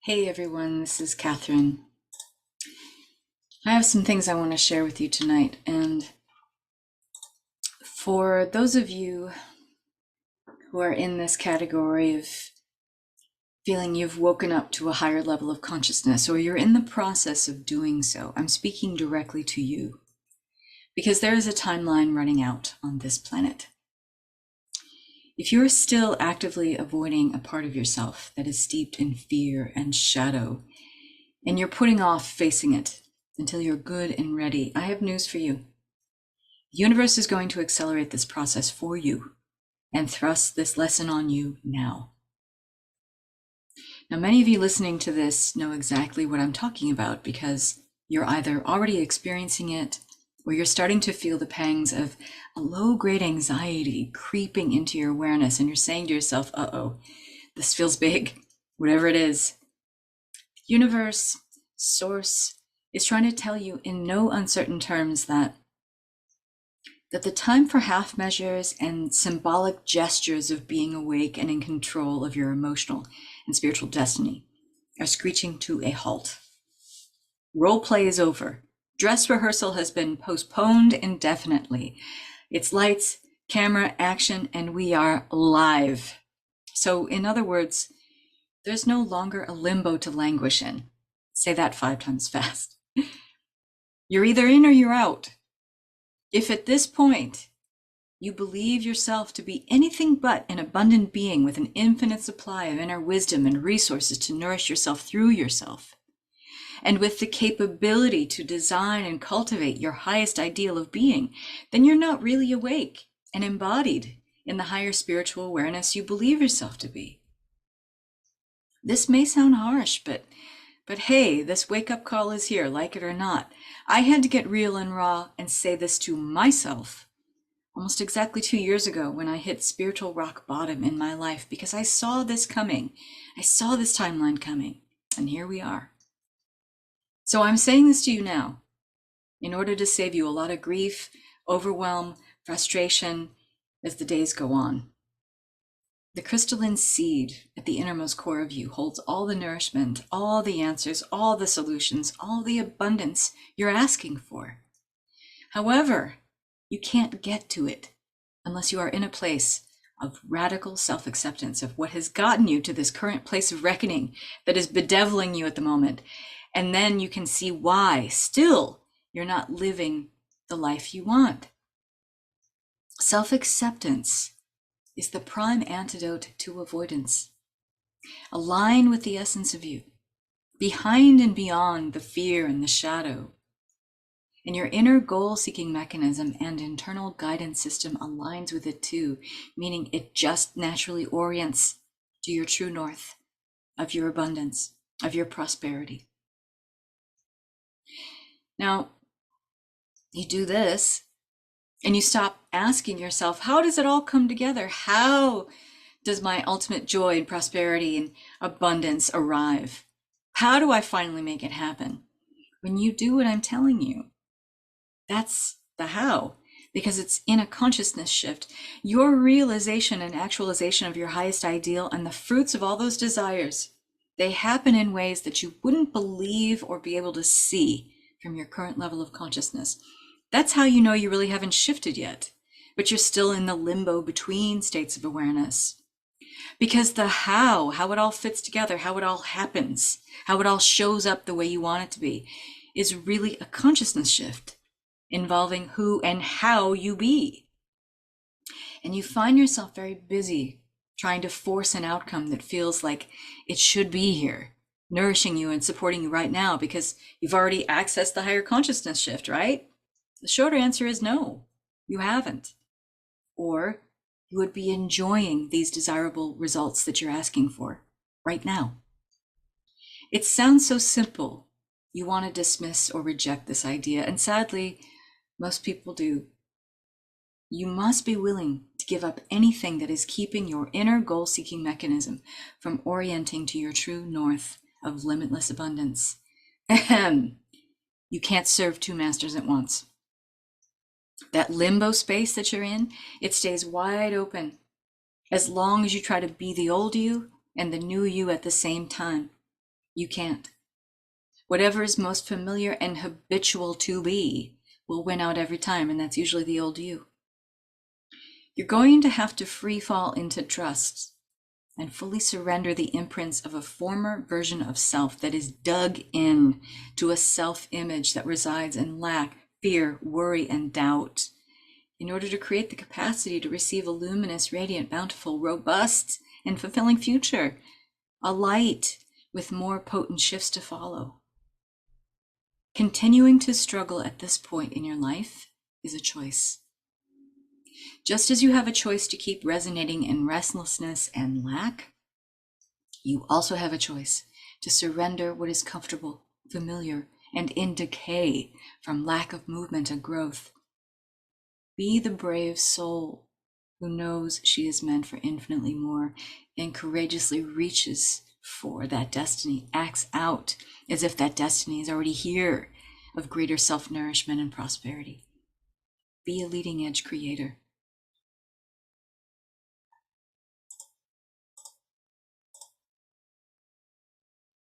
Hey everyone, this is Kathryn. I have some things I want to share with you tonight, and for those of you who are in this category of feeling you've woken up to a higher level of consciousness, or you're in the process of doing so, I'm speaking directly to you because there is a timeline running out on this planet. If you're still actively avoiding a part of yourself that is steeped in fear and shadow, and you're putting off facing it until you're good and ready, I have news for you. The universe is going to accelerate this process for you and thrust this lesson on you now. Now, many of you listening to this know exactly what I'm talking about because you're either already experiencing it or you're starting to feel the pangs of a low-grade anxiety creeping into your awareness, and you're saying to yourself, uh-oh, this feels big, whatever it is. Universe, source, is trying to tell you in no uncertain terms that the time for half measures and symbolic gestures of being awake and in control of your emotional and spiritual destiny are screeching to a halt. Role play is over. Dress rehearsal has been postponed indefinitely. It's lights, camera, action, and we are live. So in other words, there's no longer a limbo to languish in. Say that 5 times fast. You're either in or you're out. If at this point you believe yourself to be anything but an abundant being with an infinite supply of inner wisdom and resources to nourish yourself through yourself, and with the capability to design and cultivate your highest ideal of being, then you're not really awake and embodied in the higher spiritual awareness you believe yourself to be. This may sound harsh, but hey, this wake-up call is here, like it or not. I had to get real and raw and say this to myself almost exactly 2 years ago when I hit spiritual rock bottom in my life, because I saw this coming. I saw this timeline coming, and here we are. So I'm saying this to you now in order to save you a lot of grief, overwhelm, frustration as the days go on. The crystalline seed at the innermost core of you holds all the nourishment, all the answers, all the solutions, all the abundance you're asking for. However, you can't get to it unless you are in a place of radical self-acceptance of what has gotten you to this current place of reckoning that is bedeviling you at the moment. And then you can see why still you're not living the life you want. Self-acceptance is the prime antidote to avoidance. Align with the essence of you, behind and beyond the fear and the shadow. And your inner goal-seeking mechanism and internal guidance system aligns with it too, meaning it just naturally orients to your true north of your abundance, of your prosperity. Now, you do this and you stop asking yourself, how does it all come together? How does my ultimate joy and prosperity and abundance arrive? How do I finally make it happen? When you do what I'm telling you, that's the how, because it's in a consciousness shift. Your realization and actualization of your highest ideal and the fruits of all those desires, they happen in ways that you wouldn't believe or be able to see from your current level of consciousness. That's how you know you really haven't shifted yet, but you're still in the limbo between states of awareness. Because the how it all fits together, how it all happens, how it all shows up the way you want it to be, is really a consciousness shift involving who and how you be. And you find yourself very busy trying to force an outcome that feels like it should be here, nourishing you and supporting you right now because you've already accessed the higher consciousness shift, right? The shorter answer is no, you haven't. Or you would be enjoying these desirable results that you're asking for right now. It sounds so simple. You want to dismiss or reject this idea, and sadly, most people do. You must be willing to give up anything that is keeping your inner goal-seeking mechanism from orienting to your true north of limitless abundance. Ahem. You can't serve 2 masters at once. That limbo space that you're in, it stays wide open as long as you try to be the old you and the new you at the same time. You can't. Whatever is most familiar and habitual to be will win out every time, and that's usually the old you. You're going to have to free fall into trust and fully surrender the imprints of a former version of self that is dug in to a self-image that resides in lack, fear, worry, and doubt, in order to create the capacity to receive a luminous, radiant, bountiful, robust, and fulfilling future, a light with more potent shifts to follow. Continuing to struggle at this point in your life is a choice. Just as you have a choice to keep resonating in restlessness and lack, you also have a choice to surrender what is comfortable, familiar, and in decay from lack of movement and growth. Be the brave soul who knows she is meant for infinitely more and courageously reaches for that destiny, acts out as if that destiny is already here, of greater self-nourishment and prosperity. Be a leading edge creator.